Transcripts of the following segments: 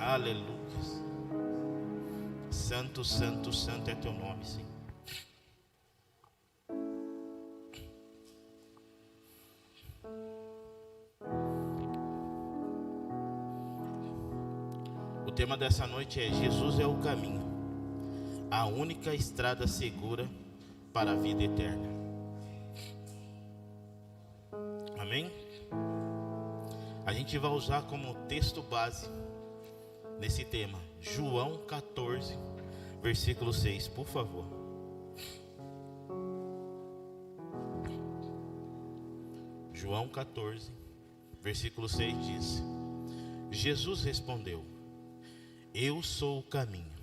Aleluia. Santo, santo, santo é teu nome, Senhor. O tema dessa noite é: Jesus é o caminho, a única estrada segura para a vida eterna. Amém? A gente vai usar como texto base nesse tema João 14, versículo 6, por favor. João 14, versículo 6 diz: Jesus respondeu: Eu sou o caminho,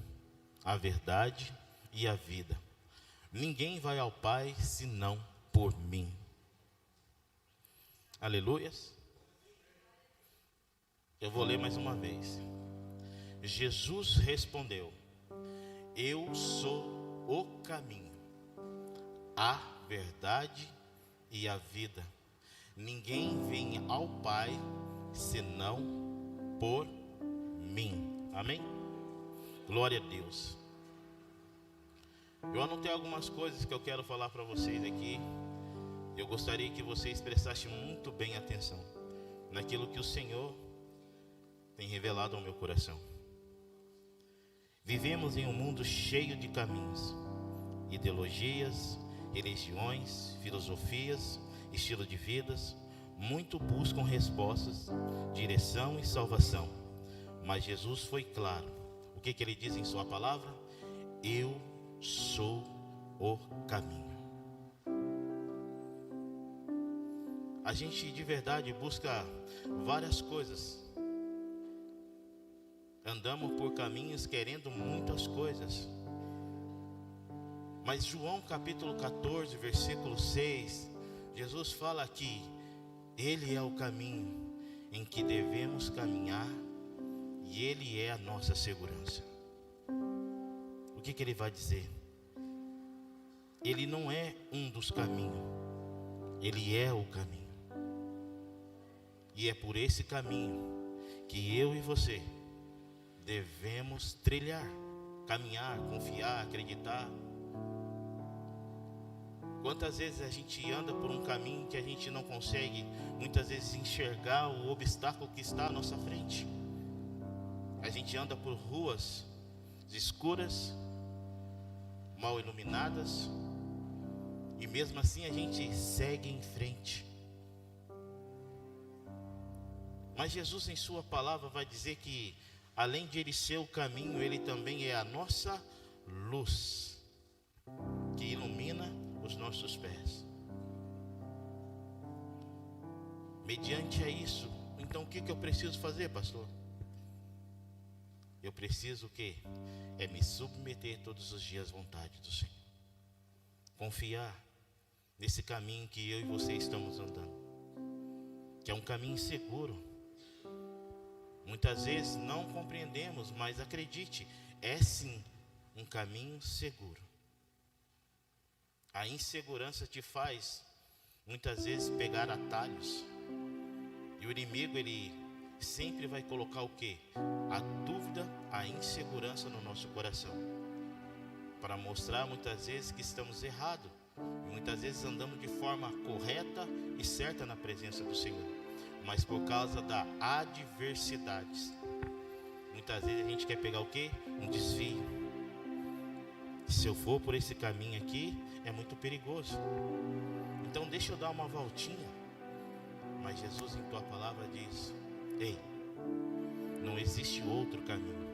a verdade e a vida. Ninguém vai ao Pai senão por mim. Aleluias. Eu vou ler mais uma vez. Jesus respondeu: Eu sou o caminho, a verdade e a vida. Ninguém vem ao Pai senão por mim. Amém? Glória a Deus. Eu anotei algumas coisas que eu quero falar para vocês aqui. Eu gostaria que vocês prestassem muito bem atenção naquilo que o Senhor tem revelado ao meu coração. Vivemos em um mundo cheio de caminhos, ideologias, religiões, filosofias, estilo de vidas. Muito buscam respostas, direção e salvação. Mas Jesus foi claro. O que ele diz em sua palavra? Eu sou o caminho. A gente de verdade busca várias coisas. Andamos por caminhos querendo muitas coisas. Mas João capítulo 14, versículo 6, Jesus fala que Ele é o caminho em que devemos caminhar e Ele é a nossa segurança. O que Ele vai dizer? Ele não é um dos caminhos, Ele é o caminho. E é por esse caminho que eu e você devemos trilhar, caminhar, confiar, acreditar. Quantas vezes a gente anda por um caminho que a gente não consegue, muitas vezes, enxergar o obstáculo que está à nossa frente. A gente anda por ruas escuras, mal iluminadas, e mesmo assim a gente segue em frente. Mas Jesus em sua palavra vai dizer que além de Ele ser o caminho, Ele também é a nossa luz, que ilumina os nossos pés. Mediante a isso, então o que eu preciso fazer, pastor? Eu preciso o quê? É me submeter todos os dias à vontade do Senhor. Confiar nesse caminho que eu e você estamos andando, que é um caminho seguro. Muitas vezes não compreendemos, mas acredite, é sim um caminho seguro. A insegurança te faz muitas vezes pegar atalhos. E o inimigo, ele sempre vai colocar o quê? A dúvida, a insegurança no nosso coração, para mostrar muitas vezes que estamos errados. E muitas vezes andamos de forma correta e certa na presença do Senhor. Mas por causa da adversidades, muitas vezes a gente quer pegar o quê? Um desvio. Se eu for por esse caminho aqui, é muito perigoso. Então deixa eu dar uma voltinha. Mas Jesus em tua palavra diz: ei, não existe outro caminho.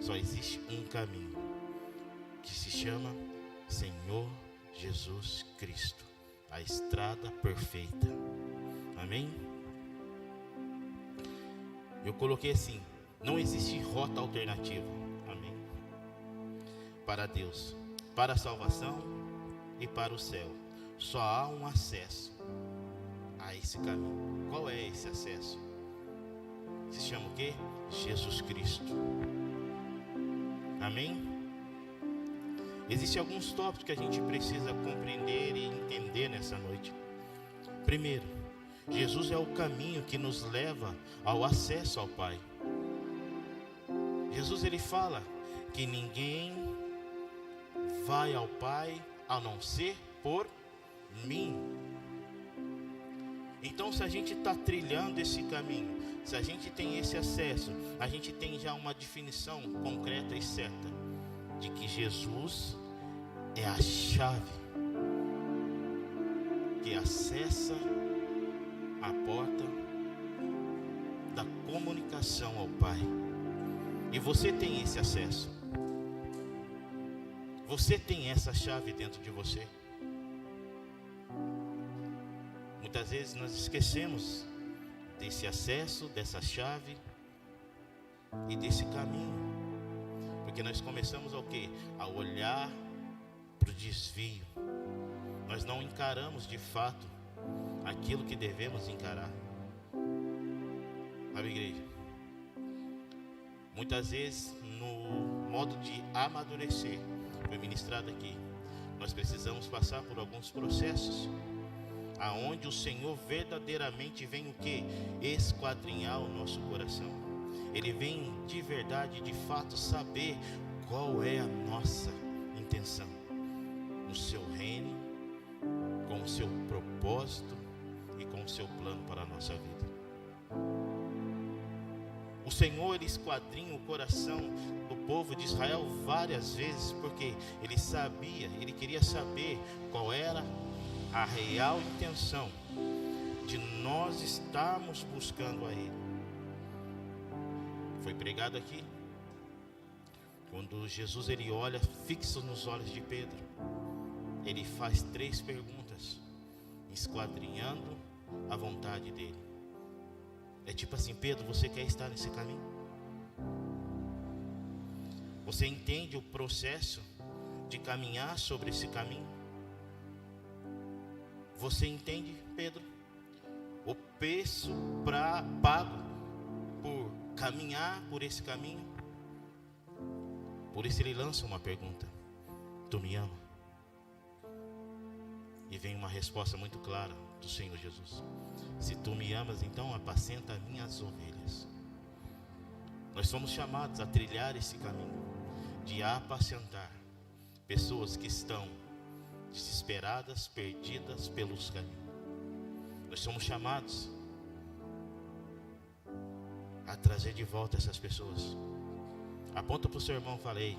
Só existe um caminho, que se chama Senhor Jesus Cristo, a estrada perfeita. Amém? Eu coloquei assim: não existe rota alternativa. Amém? Para Deus, para a salvação e para o céu, só há um acesso a esse caminho. Qual é esse acesso? Se chama o quê? Jesus Cristo. Amém? Existem alguns tópicos que a gente precisa compreender e entender nessa noite. Primeiro, Jesus é o caminho que nos leva ao acesso ao Pai. Jesus ele fala que ninguém vai ao Pai a não ser por mim. Então, se a gente está trilhando esse caminho, se a gente tem esse acesso, a gente tem já uma definição concreta e certa de que Jesus é a chave que acessa a porta da comunicação ao Pai. E você tem esse acesso. Você tem essa chave dentro de você. Muitas vezes nós esquecemos desse acesso, dessa chave e desse caminho. Porque nós começamos ao quê? A olhar para o desvio. Nós não encaramos de fato aquilo que devemos encarar. Sabe, igreja? Muitas vezes no modo de amadurecer, foi ministrado aqui, nós precisamos passar por alguns processos aonde o Senhor verdadeiramente vem o quê? Esquadrinhar o nosso coração. Ele vem de verdade, de fato, saber qual é a nossa intenção no seu reino, com o seu propósito e com o seu plano para a nossa vida. O Senhor ele esquadrinha o coração do povo de Israel várias vezes, porque ele sabia, ele queria saber qual era a real intenção de nós estarmos buscando a Ele. Foi pregado aqui, quando Jesus ele olha fixo nos olhos de Pedro, ele faz 3 perguntas, esquadrinhando a vontade dele. É tipo assim: Pedro, você quer estar nesse caminho? Você entende o processo de caminhar sobre esse caminho? Você entende, Pedro, o preço pago por caminhar por esse caminho? Por isso ele lança uma pergunta: tu me ama? E vem uma resposta muito clara do Senhor Jesus: se tu me amas, então apacenta as minhas ovelhas. Nós somos chamados a trilhar esse caminho de apacentar pessoas que estão desesperadas, perdidas pelos caminhos. Nós somos chamados a trazer de volta essas pessoas. Aponta para o seu irmão e fala: ei,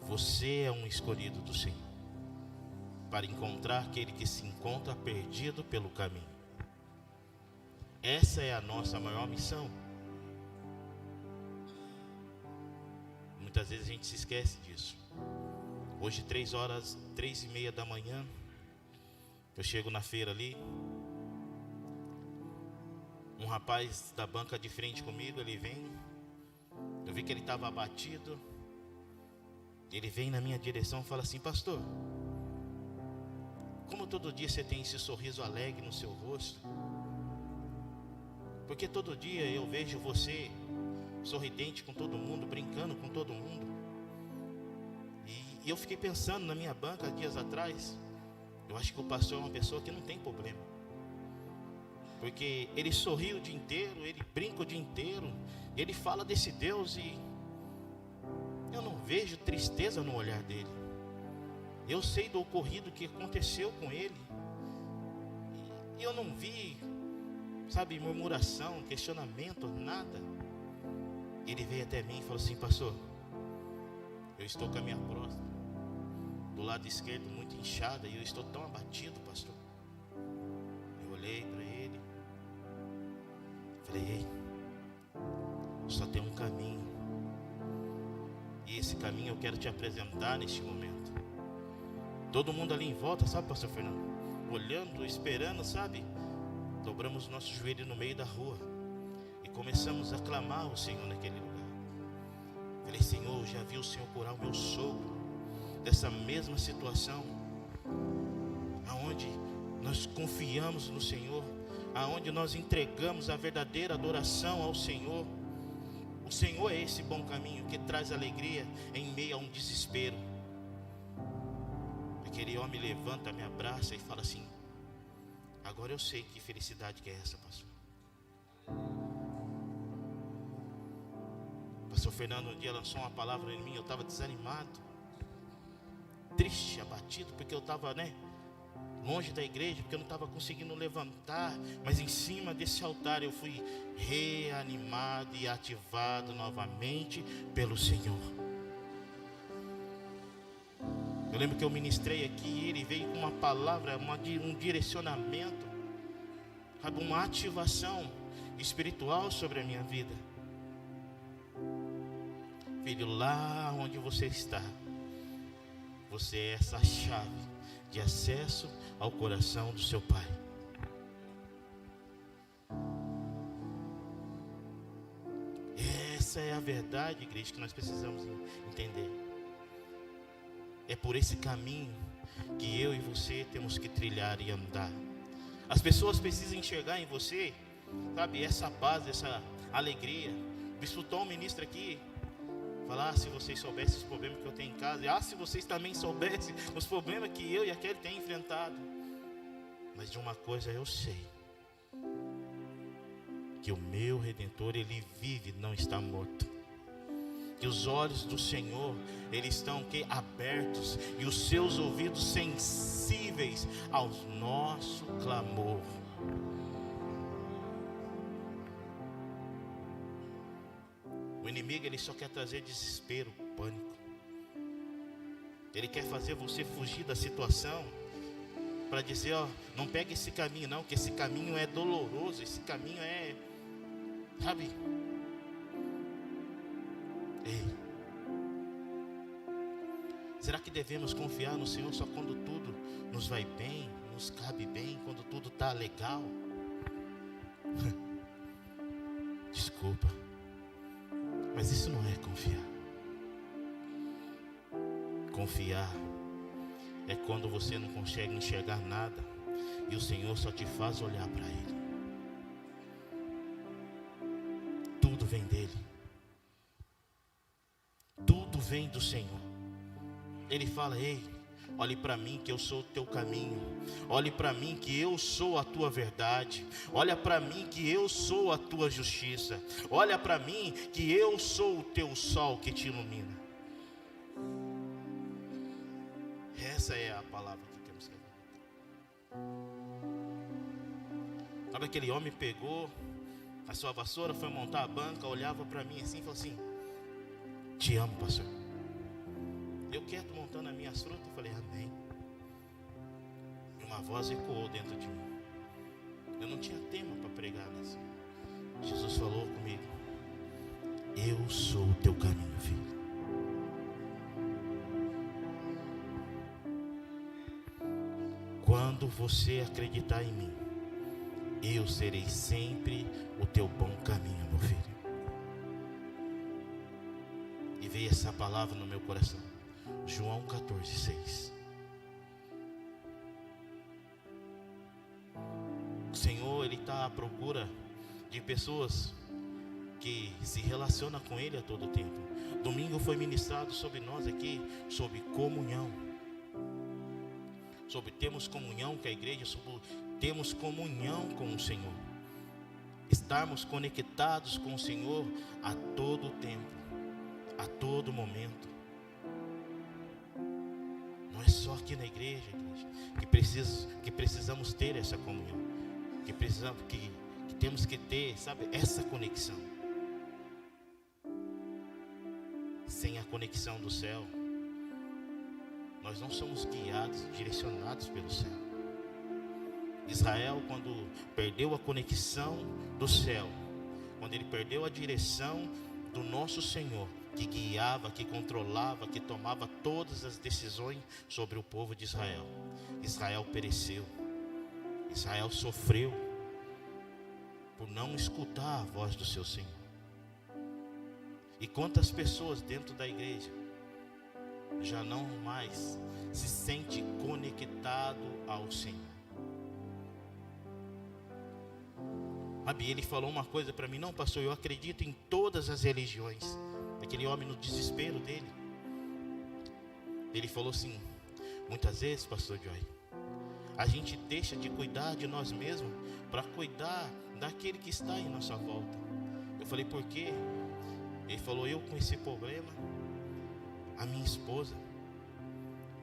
você é um escolhido do Senhor para encontrar aquele que se encontra perdido pelo caminho. Essa é a nossa maior missão. Muitas vezes a gente se esquece disso. Hoje 3h30 da manhã, eu chego na feira ali, um rapaz da banca de frente comigo, ele vem, eu vi que ele estava abatido, ele vem na minha direção e fala assim: pastor, como todo dia você tem esse sorriso alegre no seu rosto? Porque todo dia eu vejo você sorridente com todo mundo, brincando com todo mundo. E eu fiquei pensando na minha banca dias atrás, eu acho que o pastor é uma pessoa que não tem problema, porque ele sorri o dia inteiro, ele brinca o dia inteiro, ele fala desse Deus e eu não vejo tristeza no olhar dele. Eu sei do ocorrido que aconteceu com ele e eu não vi, sabe, murmuração, questionamento, nada. Ele veio até mim e falou assim: pastor, eu estou com a minha próstata do lado esquerdo muito inchada e eu estou tão abatido, pastor. Eu olhei para ele, falei: ei, só tem um caminho, e esse caminho eu quero te apresentar neste momento. Todo mundo ali em volta, sabe, pastor Fernando, olhando, esperando, sabe? Dobramos o nosso joelho no meio da rua e começamos a clamar ao Senhor naquele lugar. Falei: Senhor, eu já vi o Senhor curar o meu sogro dessa mesma situação, aonde nós confiamos no Senhor, aonde nós entregamos a verdadeira adoração ao Senhor. O Senhor é esse bom caminho que traz alegria em meio a um desespero. Aquele homem levanta, me abraça e fala assim: agora eu sei que felicidade que é essa, pastor. Pastor Fernando um dia lançou uma palavra em mim, eu estava desanimado, triste, abatido, porque eu estava, longe da igreja, porque eu não estava conseguindo levantar, mas em cima desse altar eu fui reanimado e ativado novamente pelo Senhor. Eu lembro que eu ministrei aqui e ele veio com uma palavra, um direcionamento, sabe, uma ativação espiritual sobre a minha vida. Filho, lá onde você está, você é essa chave de acesso ao coração do seu Pai. Essa é a verdade, igreja, que nós precisamos entender. É por esse caminho que eu e você temos que trilhar e andar. As pessoas precisam enxergar em você, sabe, essa paz, essa alegria. O Bispo Tom ministra aqui, falar, se vocês soubessem os problemas que eu tenho em casa, se vocês também soubessem os problemas que eu e aquele têm enfrentado. Mas de uma coisa eu sei, que o meu Redentor, ele vive, não está morto. Que os olhos do Senhor, eles estão abertos, e os seus ouvidos sensíveis ao nosso clamor. O inimigo, ele só quer trazer desespero, pânico. Ele quer fazer você fugir da situação, para dizer, não pegue esse caminho não, que esse caminho é doloroso, esse caminho é, sabe? Ei, será que devemos confiar no Senhor só quando tudo nos vai bem, nos cabe bem, quando tudo está legal? Desculpa, mas isso não é confiar. Confiar é quando você não consegue enxergar nada e o Senhor só te faz olhar para Ele. Tudo vem dEle. Tudo vem do Senhor. Ele fala, ei, olhe para mim que eu sou o teu caminho. Olhe para mim que eu sou a tua verdade. Olha para mim que eu sou a tua justiça. Olha para mim que eu sou o teu sol que te ilumina. Essa é a palavra que temos que ver. Sabe, aquele homem pegou a sua vassoura, foi montar a banca, olhava para mim assim e falou assim, te amo, pastor. Eu quieto montando as minhas frutas, eu falei, amém. E uma voz ecoou dentro de mim. Eu não tinha tema para pregar nessa. Jesus falou comigo, eu sou o teu caminho, filho. Quando você acreditar em mim, eu serei sempre o teu bom caminho, meu filho. E veio essa palavra no meu coração. João 14:6. O Senhor, Ele está à procura de pessoas que se relacionam com Ele a todo tempo. Domingo foi ministrado sobre nós aqui, sobre comunhão. Sobre termos comunhão com a igreja, sobre termos comunhão com o Senhor. Estarmos conectados com o Senhor a todo tempo, a todo momento. Não é só aqui na igreja, que precisamos ter essa comunhão. Que temos que ter, sabe, essa conexão. Sem a conexão do céu, nós não somos guiados, direcionados pelo céu. Israel, quando perdeu a conexão do céu, quando ele perdeu a direção do nosso Senhor, que guiava, que controlava, que tomava todas as decisões sobre o povo de Israel, Israel pereceu. Israel sofreu por não escutar a voz do seu Senhor. E quantas pessoas dentro da igreja já não mais se sente conectado ao Senhor. Ele falou uma coisa para mim, não, pastor, eu acredito em todas as religiões. Aquele homem, no desespero dele, ele falou assim, muitas vezes, pastor Joy, a gente deixa de cuidar de nós mesmos para cuidar daquele que está em nossa volta. Eu falei, por quê? Ele falou, eu com esse problema, a minha esposa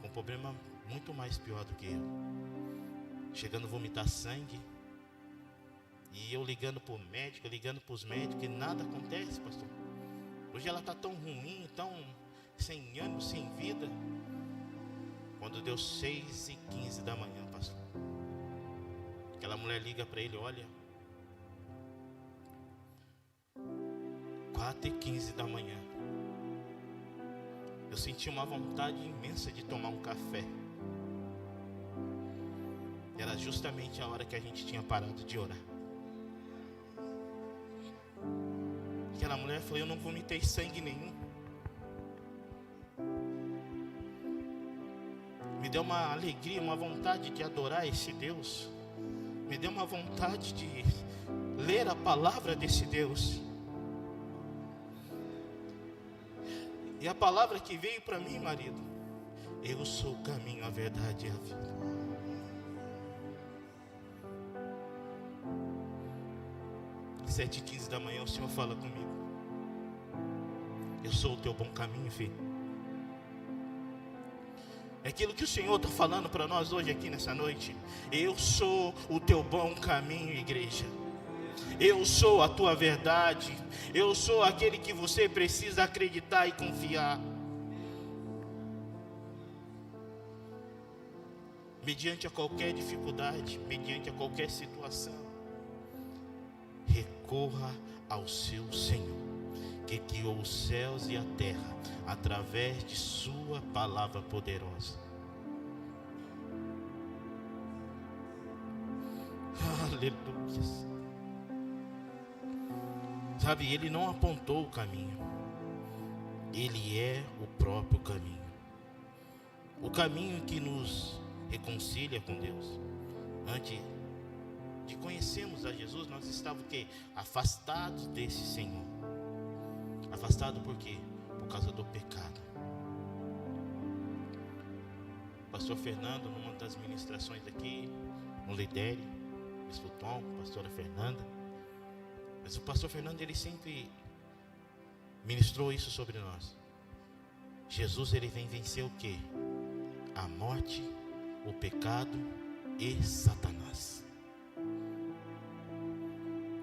com um problema muito mais pior do que eu, chegando a vomitar sangue, e eu ligando para o médico, ligando para os médicos, e nada acontece, pastor. Hoje ela está tão ruim, tão sem ânimo, sem vida. Quando deu 6h15 da manhã, pastor, aquela mulher liga para ele, olha, 4h15 da manhã, eu senti uma vontade imensa de tomar um café. Era justamente a hora que a gente tinha parado de orar. Aquela mulher falou, eu não vomitei sangue nenhum. Me deu uma alegria, uma vontade de adorar esse Deus. Me deu uma vontade de ler a palavra desse Deus. E a palavra que veio para mim, marido, eu sou o caminho, a verdade e a vida. Às 7h15 da manhã o Senhor fala comigo, eu sou o teu bom caminho, filho. É aquilo que o Senhor está falando para nós hoje aqui nessa noite. Eu sou o teu bom caminho, igreja. Eu sou a tua verdade. Eu sou aquele que você precisa acreditar e confiar. Mediante a qualquer dificuldade, mediante a qualquer situação, recorra ao seu Senhor, que criou os céus e a terra através de sua palavra poderosa. Aleluia. Sabe, ele não apontou o caminho, ele é o próprio caminho. O caminho que nos reconcilia com Deus. Antes de conhecermos a Jesus, nós estávamos o quê? Afastados desse Senhor. Afastado por quê? Por causa do pecado. Pastor Fernando, numa das ministrações aqui, no Lidere, Bispo Tom, pastora Fernanda. Mas o pastor Fernando, ele sempre ministrou isso sobre nós. Jesus, ele vem vencer o quê? A morte, o pecado e Satanás.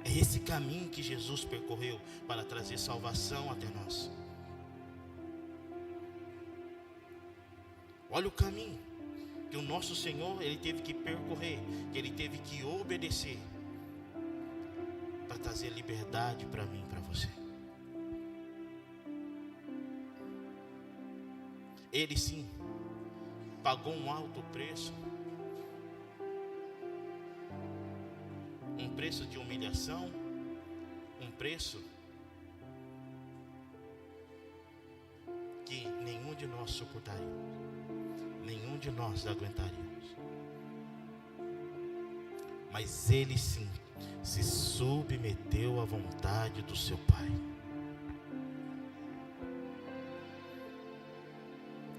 É esse caminho que Jesus percorreu para trazer salvação até nós. Olha o caminho que o nosso Senhor, ele teve que percorrer, que ele teve que obedecer para trazer liberdade para mim e para você. Ele sim pagou um alto preço, um preço de humilhação, um preço que nenhum de nós suportaria, nenhum de nós aguentaríamos. Mas ele sim se submeteu à vontade do seu Pai.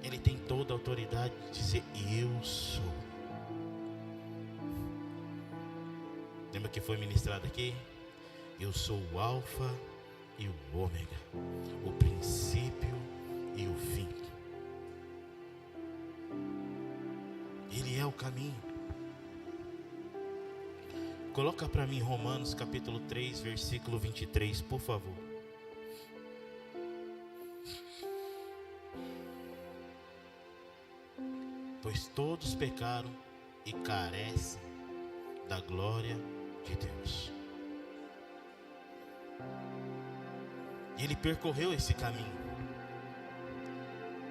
Ele tem toda a autoridade de dizer, eu sou. Lembra que foi ministrado aqui? Eu sou o Alfa e o Ômega, o princípio e o fim. Ele é o caminho. Coloca para mim Romanos capítulo 3, versículo 23, por favor. Pois todos pecaram e carecem da glória de Deus. E ele percorreu esse caminho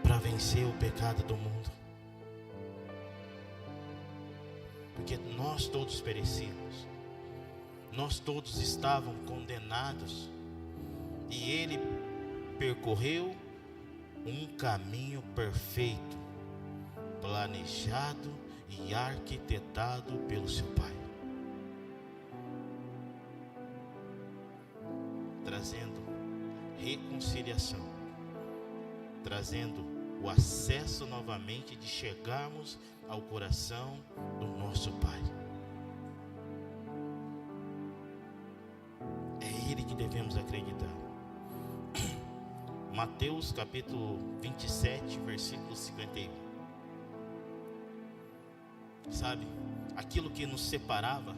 para vencer o pecado do mundo. Porque nós todos perecíamos. Nós todos estávamos condenados. E ele percorreu um caminho perfeito, planejado e arquitetado pelo seu Pai, trazendo reconciliação, trazendo o acesso novamente de chegarmos ao coração do nosso Pai. É Ele que devemos acreditar. Mateus capítulo 27, versículo 51. Sabe, aquilo que nos separava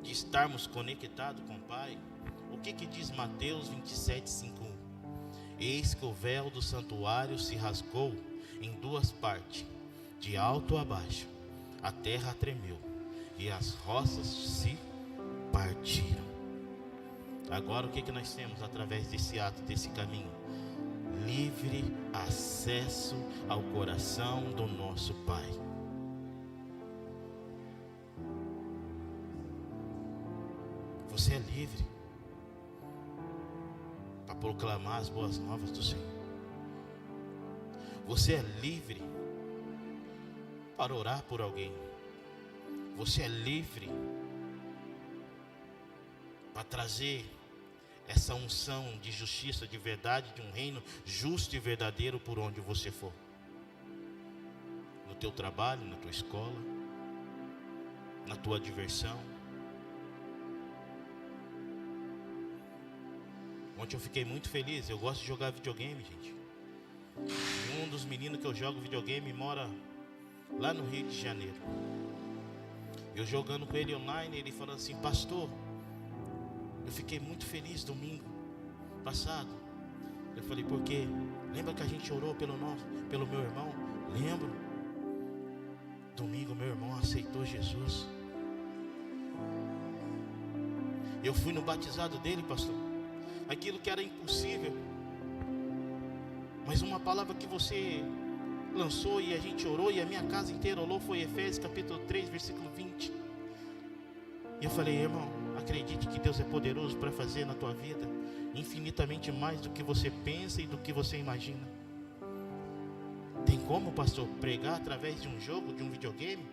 de estarmos conectados com o Pai, o que diz Mateus 27, 51? Eis que o véu do santuário se rasgou em duas partes, de alto a baixo, a terra tremeu e as rochas se partiram. Agora o que nós temos através desse ato, desse caminho? Livre acesso ao coração do nosso Pai. Você é livre para proclamar as boas novas do Senhor. Você é livre para orar por alguém. Você é livre para trazer essa unção de justiça, de verdade, de um reino justo e verdadeiro por onde você for. No teu trabalho, na tua escola, na tua diversão. Ontem eu fiquei muito feliz. Eu gosto de jogar videogame, gente. E um dos meninos que eu jogo videogame mora lá no Rio de Janeiro. Eu jogando com ele online, ele falou assim: pastor, eu fiquei muito feliz domingo passado. Eu falei: por quê? Lembra que a gente orou pelo meu irmão? Lembro. Domingo meu irmão aceitou Jesus. Eu fui no batizado dele, pastor. Aquilo que era impossível, mas uma palavra que você lançou e a gente orou e a minha casa inteira orou foi Efésios capítulo 3, versículo 20. E eu falei: irmão, acredite que Deus é poderoso para fazer na tua vida infinitamente mais do que você pensa e do que você imagina. Tem como, pastor, pregar através de um jogo, de um videogame?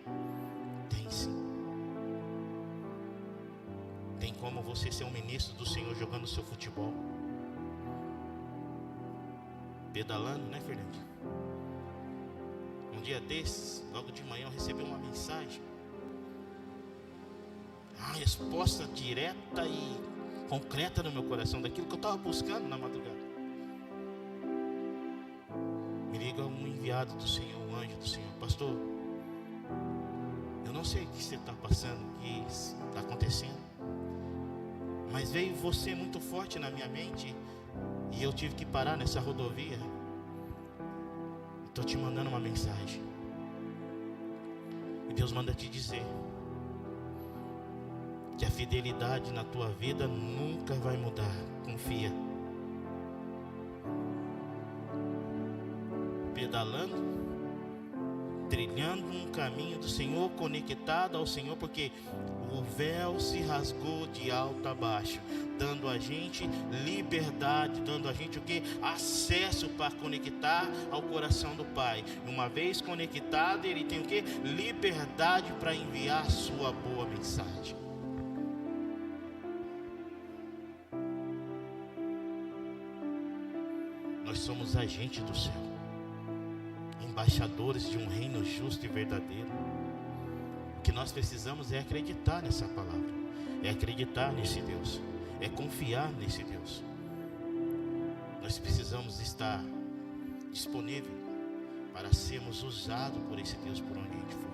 Tem sim. Tem como você ser um ministro do Senhor jogando seu futebol, pedalando, né, Fernandinho? Um dia desses, logo de manhã, eu recebi uma mensagem, a resposta direta e concreta no meu coração daquilo que eu estava buscando na madrugada. Me liga um enviado do Senhor, um anjo do Senhor: pastor, eu não sei o que você está passando, o que está acontecendo, mas veio você muito forte na minha mente e eu tive que parar nessa rodovia. Estou te mandando uma mensagem. E Deus manda te dizer que a fidelidade na tua vida nunca vai mudar. Confia. Pedalando, trilhando um caminho do Senhor, conectado ao Senhor, porque o véu se rasgou de alto a baixo, dando a gente liberdade, dando a gente o que? Acesso para conectar ao coração do Pai. Uma vez conectado, ele tem o que? Liberdade para enviar a sua boa mensagem. Nós somos agentes do céu, embaixadores de um reino justo e verdadeiro. O que nós precisamos é acreditar nessa palavra, é acreditar nesse Deus, é confiar nesse Deus. Nós precisamos estar disponível para sermos usados por esse Deus por onde a gente for.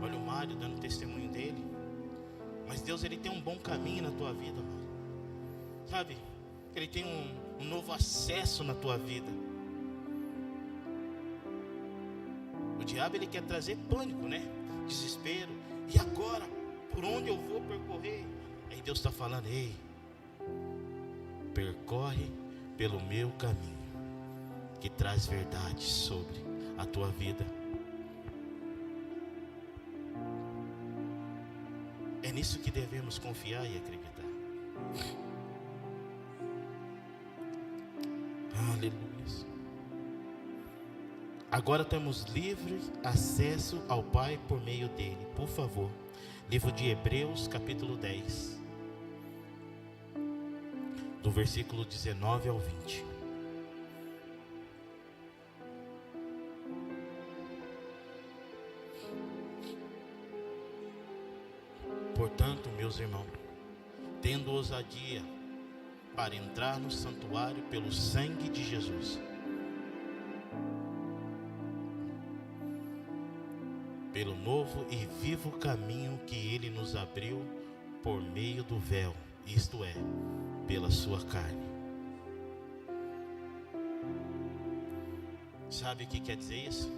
Olha o Mário dando testemunho dele. Mas Deus, ele tem um bom caminho na tua vida, Mário. Sabe? Ele tem um novo acesso na tua vida. O diabo, ele quer trazer pânico, né? Desespero. E agora? Por onde eu vou percorrer? Aí Deus está falando: ei, percorre pelo meu caminho, que traz verdade sobre a tua vida. É nisso que devemos confiar e acreditar. Aleluia. Agora temos livre acesso ao Pai por meio dele. Por favor, livro de Hebreus capítulo 10, do versículo 19 ao 20. Portanto, meus irmãos, tendo ousadia para entrar no santuário pelo sangue de Jesus, pelo novo e vivo caminho que Ele nos abriu por meio do véu, isto é, pela sua carne. Sabe o que quer dizer isso?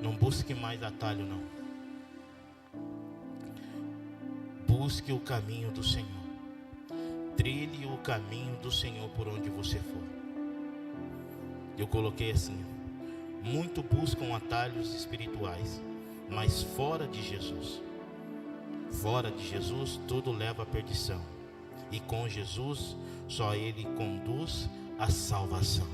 Não busque mais atalho, não. Busque o caminho do Senhor. Trilhe o caminho do Senhor por onde você for. Eu coloquei assim: muito buscam atalhos espirituais, mas fora de Jesus. Fora de Jesus, tudo leva à perdição. E com Jesus, só Ele conduz à salvação.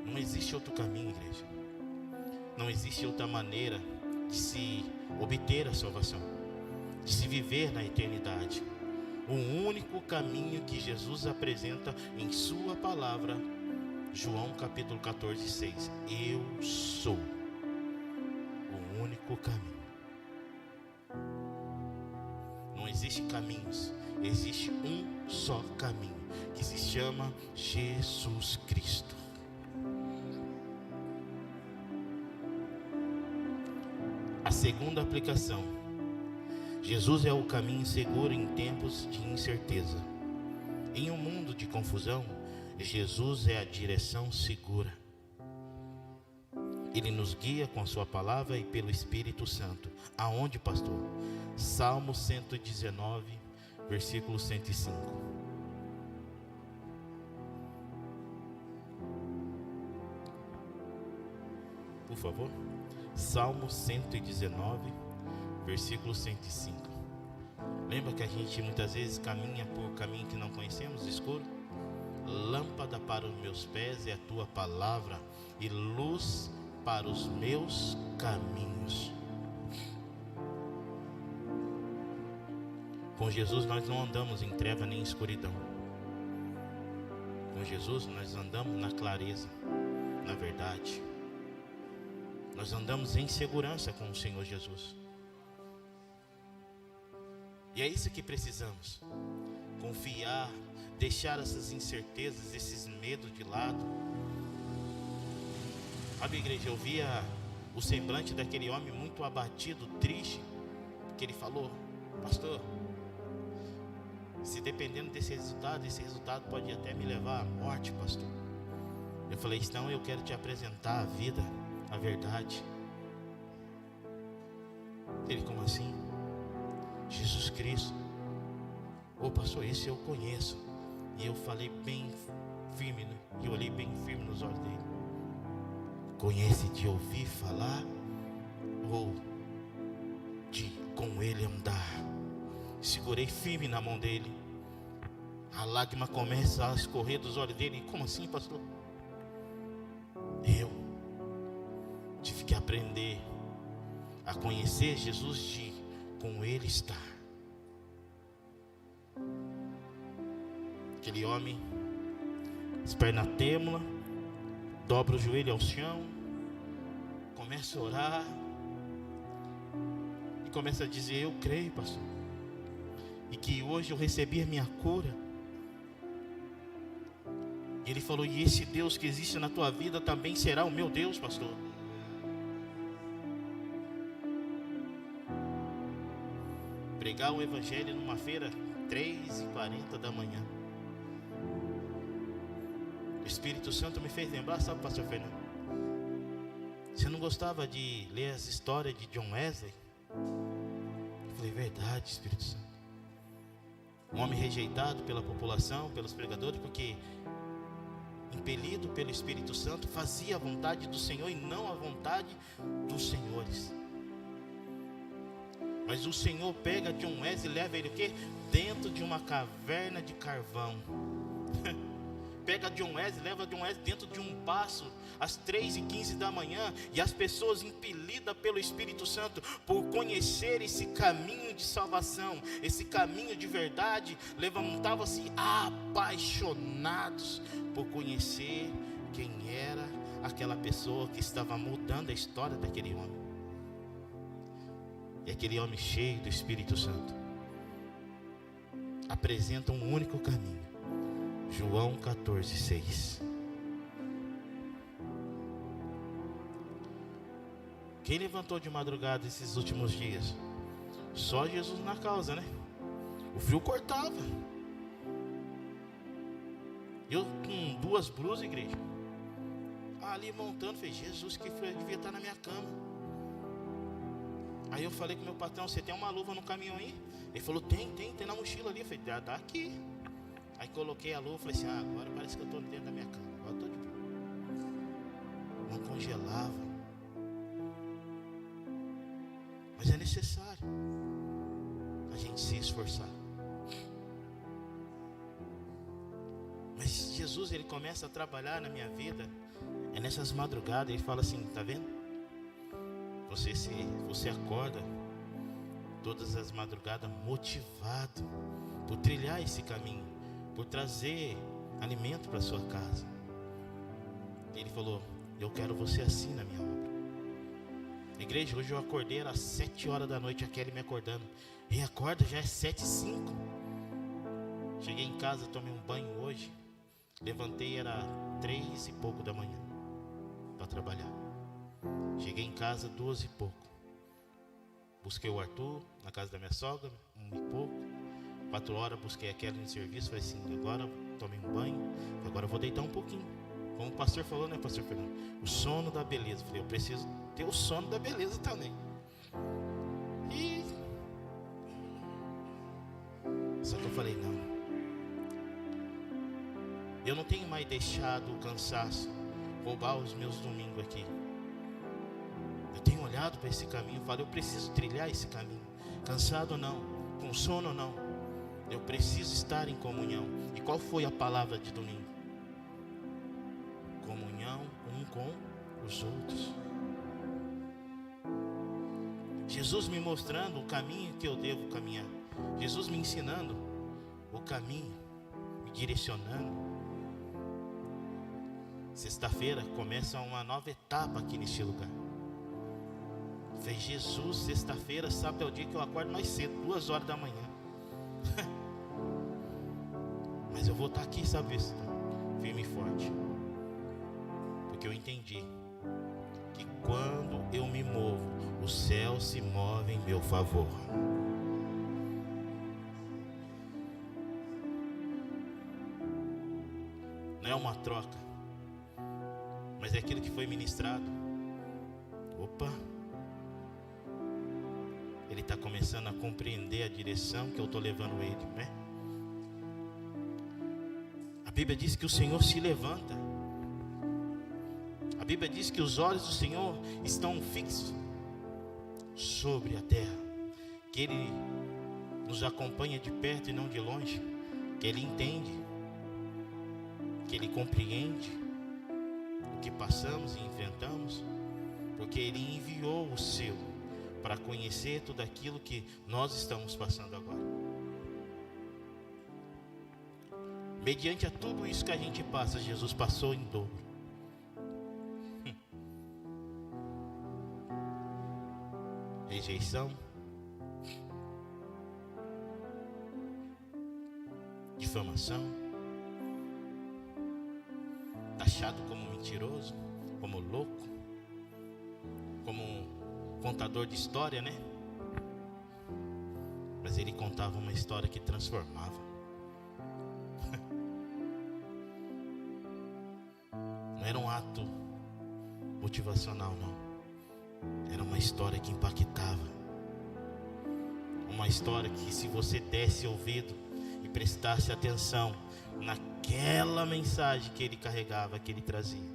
Não existe outro caminho, igreja. Não existe outra maneira de se obter a salvação, de se viver na eternidade. O único caminho que Jesus apresenta em sua palavra, João capítulo 14, 6. Eu sou o único caminho. Não existe caminhos, existe um só caminho, que se chama Jesus Cristo. A segunda aplicação: Jesus é o caminho seguro em tempos de incerteza. Em um mundo de confusão, Jesus é a direção segura. Ele nos guia com a sua palavra e pelo Espírito Santo. Aonde, pastor? Salmo 119, versículo 105. Por favor. Salmo 119, versículo 105. Lembra que a gente muitas vezes caminha por caminho que não conhecemos, escuro? Lâmpada para os meus pés é a tua palavra e luz para os meus caminhos. Com Jesus nós não andamos em treva nem em escuridão. Com Jesus nós andamos na clareza, na verdade. Nós andamos em segurança com o Senhor Jesus. E é isso que precisamos. Confiar, deixar essas incertezas, esses medos de lado. Sabe, igreja, eu via o semblante daquele homem muito abatido, triste, porque ele falou: pastor, se dependendo desse resultado pode até me levar à morte, pastor. Eu falei: então eu quero te apresentar a vida, a verdade. Ele: como assim? Jesus Cristo. Ô pastor, esse eu conheço. E eu falei bem firme, e olhei bem firme nos olhos dele. Conhece de ouvir falar ou de com ele andar? Segurei firme na mão dele. A lágrima começa a escorrer dos olhos dele. Como assim, pastor? Eu tive que aprender a conhecer Jesus de com ele estar. Aquele homem, perna trêmula, dobra o joelho ao chão, começa a orar e começa a dizer: eu creio, pastor, e que hoje eu recebi a minha cura. E ele falou: e esse Deus que existe na tua vida também será o meu Deus, pastor. Pregar o evangelho numa feira, 3h40 da manhã. O Espírito Santo me fez lembrar, sabe, pastor Fernando? Você não gostava de ler as histórias de John Wesley? Eu falei: verdade, Espírito Santo. Um homem rejeitado pela população, pelos pregadores, porque impelido pelo Espírito Santo, fazia a vontade do Senhor e não a vontade dos senhores. Mas o Senhor pega John Wesley e leva ele o quê? Dentro de uma caverna de carvão. Pega John Wesley, leva John Wesley dentro de um paço, às 3h15 da manhã, e as pessoas impelidas pelo Espírito Santo, por conhecer esse caminho de salvação, esse caminho de verdade, levantavam-se apaixonados por conhecer quem era aquela pessoa que estava mudando a história daquele homem. E aquele homem cheio do Espírito Santo apresenta um único caminho. João 14:6. Quem levantou de madrugada esses últimos dias? Só Jesus na causa, né? O frio cortava. Eu com 2 blusas, igreja, ali montando, falei, Jesus, que frio, devia estar na minha cama. Aí eu falei com meu patrão, você tem uma luva no caminhão aí? Ele falou, tem na mochila ali. Eu falei, dá aqui. Aí coloquei a luva, falei assim, agora parece que eu estou dentro da minha cama. Agora eu estou de boa. Não congelava. Mas é necessário a gente se esforçar. Mas Jesus, ele começa a trabalhar na minha vida. É nessas madrugadas, ele fala assim, tá vendo? Você acorda todas as madrugadas motivado por trilhar esse caminho, por trazer alimento para sua casa. Ele falou, eu quero você assim na minha obra. Igreja, hoje eu acordei, era 7 horas da noite, a Kelly me acordando. E acorda, já é 7:05. Cheguei em casa, tomei um banho hoje. Levantei, era 3 e pouco da manhã para trabalhar. Cheguei em casa 2 e pouco. Busquei o Arthur na casa da minha sogra, 1 e pouco. 4 horas busquei a Kelly no serviço. Falei assim, agora tomei um banho, agora eu vou deitar um pouquinho. Como o pastor falou, né, pastor Fernando? O sono da beleza. Falei, eu preciso ter o sono da beleza também. E só que eu falei, não. Eu não tenho mais deixado o cansaço roubar os meus domingos aqui. Eu tenho olhado para esse caminho e falei, eu preciso trilhar esse caminho. Cansado ou não, com sono ou não, eu preciso estar em comunhão. E qual foi a palavra de domingo? Comunhão um com os outros. Jesus me mostrando o caminho que eu devo caminhar. Jesus me ensinando o caminho, me direcionando. Sexta-feira começa uma nova etapa aqui neste lugar. Falei, Jesus, sexta-feira, sabe, é o dia que eu acordo mais cedo, 2 horas da manhã. Mas eu vou estar aqui, sabe, firme e forte. Porque eu entendi que quando eu me movo, o céu se move em meu favor. Não é uma troca, mas é aquilo que foi ministrado. Opa, ele está começando a compreender a direção que eu estou levando ele, né? A Bíblia diz que o Senhor se levanta. A Bíblia diz que os olhos do Senhor estão fixos sobre a terra, que Ele nos acompanha de perto e não de longe, que Ele entende, que Ele compreende o que passamos e enfrentamos, porque Ele enviou o Seu para conhecer tudo aquilo que nós estamos passando agora. Mediante a tudo isso que a gente passa, Jesus passou em dobro. Rejeição, difamação, taxado como mentiroso, como louco, como um contador de história, né? Mas ele contava uma história que transformava. Não era um ato motivacional, não. Era uma história que impactava. Uma história que, se você desse ouvido e prestasse atenção naquela mensagem que ele carregava, que ele trazia,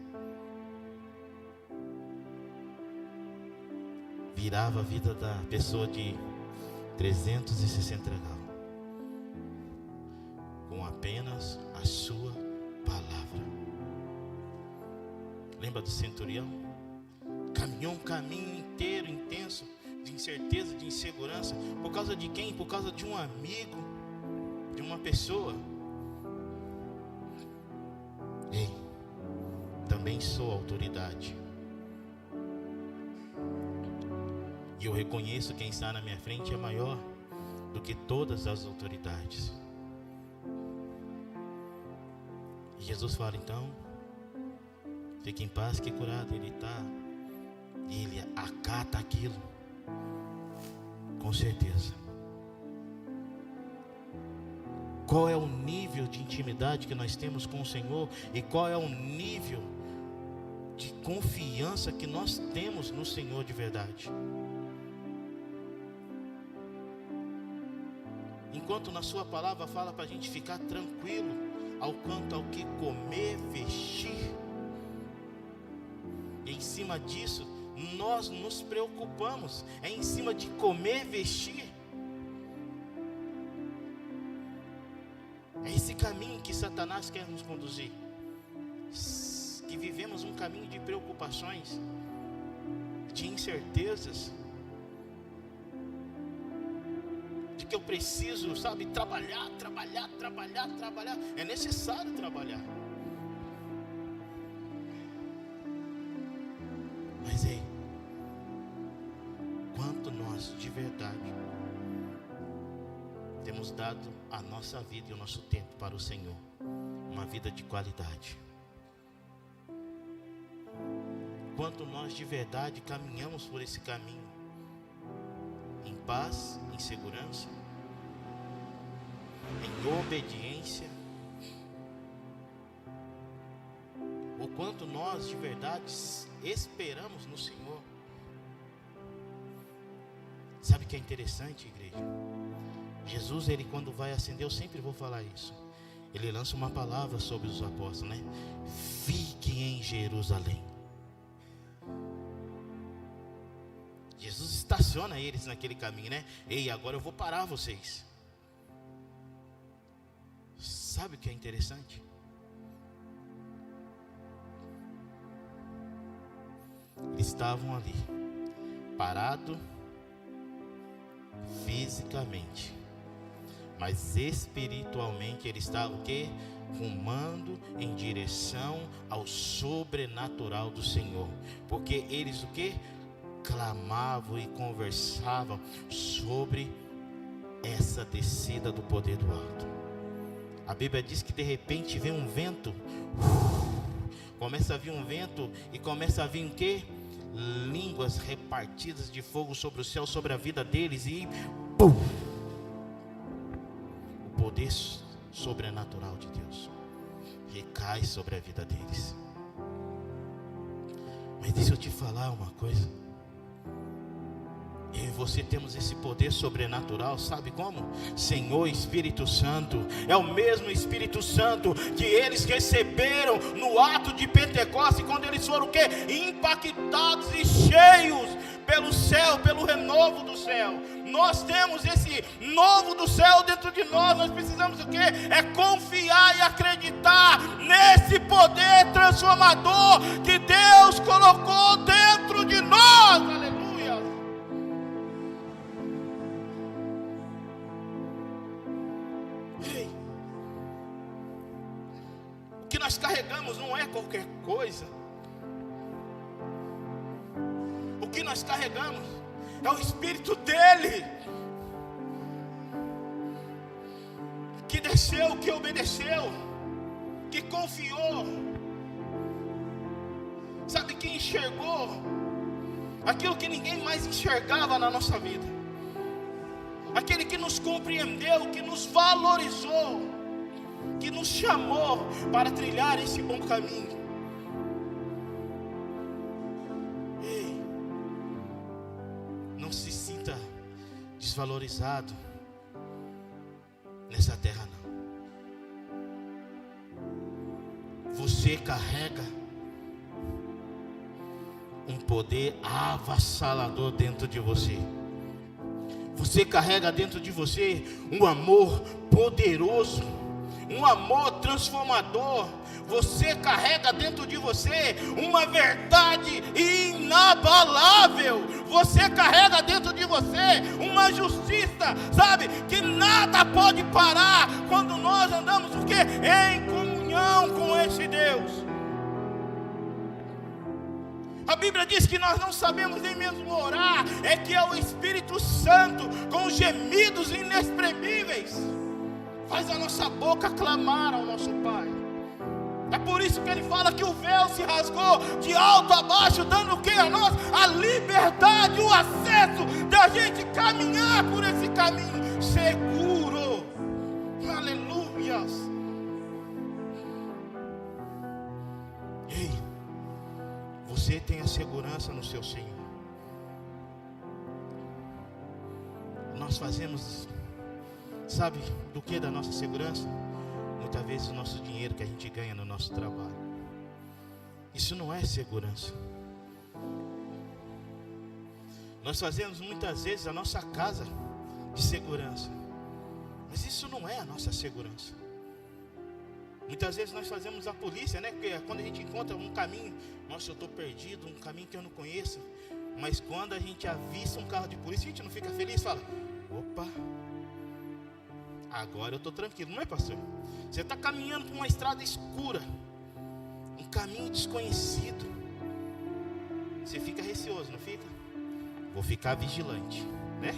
virava a vida da pessoa de 360 graus, com apenas a sua palavra. Lembra do centurião? Caminhou um caminho inteiro, intenso, de incerteza, de insegurança. Por causa de quem? Por causa de um amigo, de uma pessoa. Ei, também sou autoridade. E eu reconheço quem está na minha frente é maior do que todas as autoridades. E Jesus fala, então, fique em paz, que curado ele está. E ele acata aquilo, com certeza. Qual é o nível de intimidade que nós temos com o Senhor? E qual é o nível de confiança que nós temos no Senhor de verdade? Enquanto na sua palavra fala para a gente ficar tranquilo ao quanto ao que comer, vestir, e em cima disso nós nos preocupamos, é em cima de comer, vestir. É esse caminho que Satanás quer nos conduzir, que vivemos um caminho de preocupações, de incertezas, de que eu preciso, sabe, trabalhar. É necessário trabalhar. Mas ei, quanto nós de verdade temos dado a nossa vida e o nosso tempo para o Senhor, uma vida de qualidade? Quanto nós de verdade caminhamos por esse caminho em paz, em segurança, em obediência? O quanto nós de verdade esperamos no Senhor? Sabe o que é interessante, igreja? Jesus, ele quando vai ascender, eu sempre vou falar isso, ele lança uma palavra sobre os apóstolos, né? Fiquem em Jerusalém. Jesus estaciona eles naquele caminho, né? Ei, agora eu vou parar vocês. Sabe o que é interessante? Eles estavam ali, parados fisicamente, mas espiritualmente eles estavam o quê? Rumando em direção ao sobrenatural do Senhor. Porque eles o quê? Clamavam e conversavam sobre essa descida do poder do alto. A Bíblia diz que de repente vem um vento, começa a vir um vento e começa a vir o quê? Línguas repartidas de fogo sobre o céu, sobre a vida deles, e pum! O poder sobrenatural de Deus recai sobre a vida deles. Mas deixa eu te falar uma coisa. Eu e você temos esse poder sobrenatural, sabe como? Senhor Espírito Santo. É o mesmo Espírito Santo que eles receberam no ato de Pentecostes, quando eles foram o quê? Impactados e cheios pelo céu, pelo renovo do céu. Nós temos esse novo do céu dentro de nós. Nós precisamos o quê? É confiar e acreditar nesse poder transformador que Deus colocou dentro de nós. Aleluia. Ei, o que nós carregamos não é qualquer coisa. O que nós carregamos é o Espírito dele, que desceu, que obedeceu, que confiou, sabe, que enxergou aquilo que ninguém mais enxergava na nossa vida, aquele que nos compreendeu, que nos valorizou, que nos chamou para trilhar esse bom caminho. Ei, não se sinta desvalorizado nessa terra, não. Você carrega um poder avassalador dentro de você. Você carrega dentro de você um amor poderoso, um amor transformador. Você carrega dentro de você uma verdade inabalável. Você carrega dentro de você uma justiça, sabe, que nada pode parar quando nós andamos o quê? Em comunhão com esse Deus. A Bíblia diz que nós não sabemos nem mesmo orar, é que é o Espírito Santo, com gemidos inexprimíveis, faz a nossa boca clamar ao nosso Pai. É por isso que ele fala que o véu se rasgou de alto a baixo, dando o que a nós? A liberdade, o acesso da gente caminhar por esse caminho seguro. Aleluias. Ei, você tem a segurança no seu Senhor. Nós fazemos, sabe do que da nossa segurança? Muitas vezes o nosso dinheiro que a gente ganha no nosso trabalho. Isso não é segurança. Nós fazemos muitas vezes a nossa casa de segurança, mas isso não é a nossa segurança. Muitas vezes nós fazemos a polícia, né? Porque quando a gente encontra um caminho, nossa, eu estou perdido, um caminho que eu não conheço. Mas quando a gente avista um carro de polícia, a gente não fica feliz, fala: opa, agora eu estou tranquilo, não é, pastor? Você está caminhando por uma estrada escura, um caminho desconhecido. Você fica receoso, não fica? Vou ficar vigilante, né?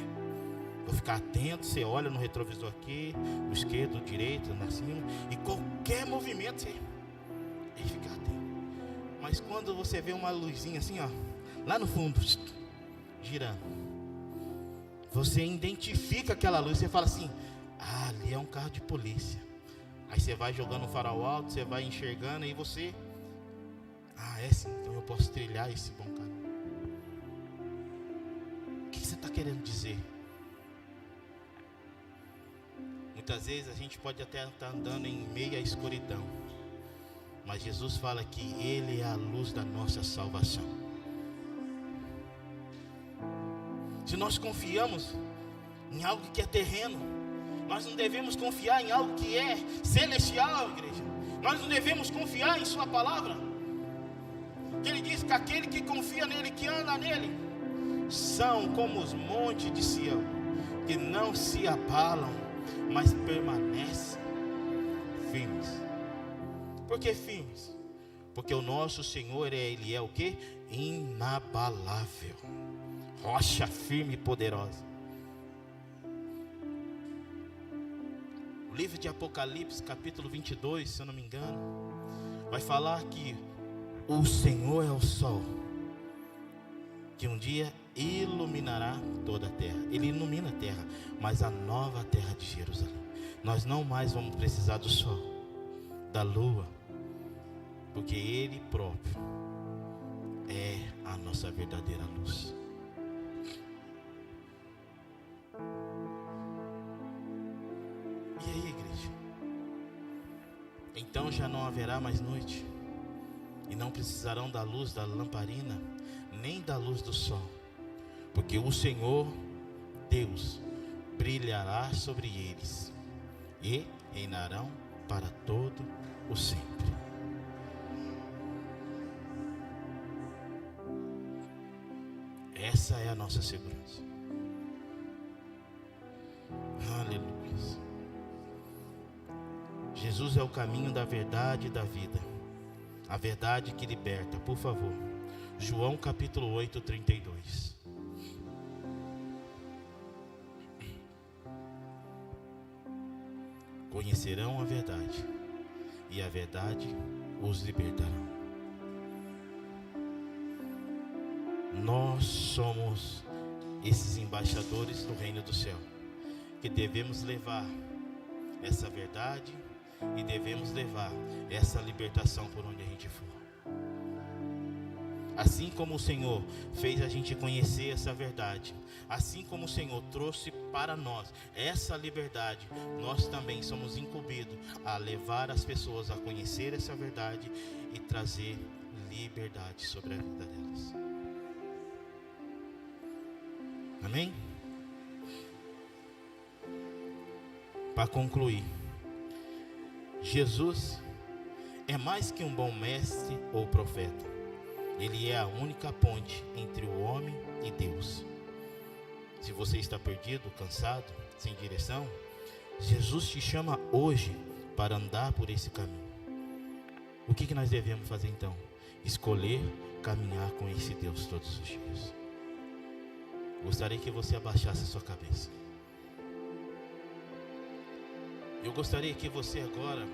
Vou ficar atento. Você olha no retrovisor aqui, no esquerdo, no direito, na cima, e qualquer movimento você fica atento. Mas quando você vê uma luzinha assim, ó, lá no fundo, girando, você identifica aquela luz, você fala assim: ah, ali é um carro de polícia. Aí você vai jogando o farol alto, você vai enxergando, e você: ah, é sim, então eu posso trilhar esse bom caminho. O que você está querendo dizer? Muitas vezes a gente pode até estar andando em meio à escuridão, mas Jesus fala que Ele é a luz da nossa salvação. Se nós confiamos em algo que é terreno, nós não devemos confiar em algo que é celestial, igreja. Nós não devemos confiar em sua palavra. Ele diz que aquele que confia nele, que anda nele, são como os montes de Sião, que não se abalam, mas permanecem firmes. Por que firmes? Porque o nosso Senhor, Ele é o que? Inabalável, rocha firme e poderosa. O livro de Apocalipse, capítulo 22, se eu não me engano, vai falar que o Senhor é o sol, que um dia iluminará toda a terra. Ele ilumina a terra, mas a nova terra de Jerusalém. Nós não mais vamos precisar do sol, da lua, porque Ele próprio é a nossa verdadeira luz. E aí, igreja? Então já não haverá mais noite, e não precisarão da luz da lamparina, nem da luz do sol, porque o Senhor Deus brilhará sobre eles, e reinarão para todo o sempre. Essa é a nossa segurança. Aleluia. Jesus é o caminho da verdade e da vida, a verdade que liberta. Por favor, João capítulo 8, 32. Conhecerão a verdade, e a verdade os libertará. Nós somos esses embaixadores do reino do céu, que devemos levar essa verdade e devemos levar essa libertação por onde a gente for. Assim como o Senhor fez a gente conhecer essa verdade, assim como o Senhor trouxe para nós essa liberdade, nós também somos incumbidos a levar as pessoas a conhecer essa verdade e trazer liberdade sobre a vida delas. Amém? Para concluir, Jesus é mais que um bom mestre ou profeta. Ele é a única ponte entre o homem e Deus. Se você está perdido, cansado, sem direção, Jesus te chama hoje para andar por esse caminho. O que nós devemos fazer então? escolher caminhar com esse Deus todos os dias. Gostaria que você abaixasse a sua cabeça. Eu gostaria que você agora,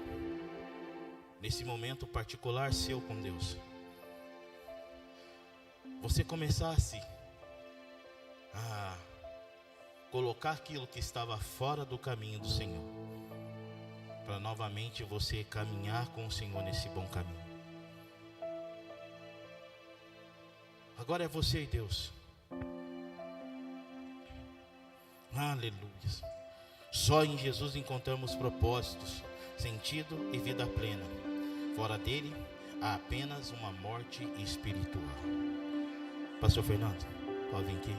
nesse momento particular seu com Deus, você começasse a colocar aquilo que estava fora do caminho do Senhor, para novamente você caminhar com o Senhor nesse bom caminho. Agora é você e Deus. Aleluia. Só em Jesus encontramos propósitos, sentido e vida plena. Fora dele há apenas uma morte espiritual. Pastor Fernando, pode vir aqui.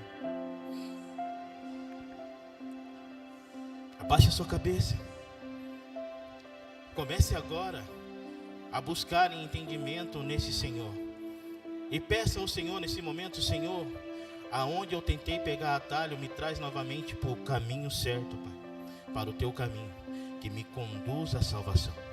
Abaixe a sua cabeça. Comece agora a buscar entendimento nesse Senhor. E peça ao Senhor nesse momento: Senhor, aonde eu tentei pegar atalho, me traz novamente para o caminho certo, Pai. Para o teu caminho, que me conduz à salvação.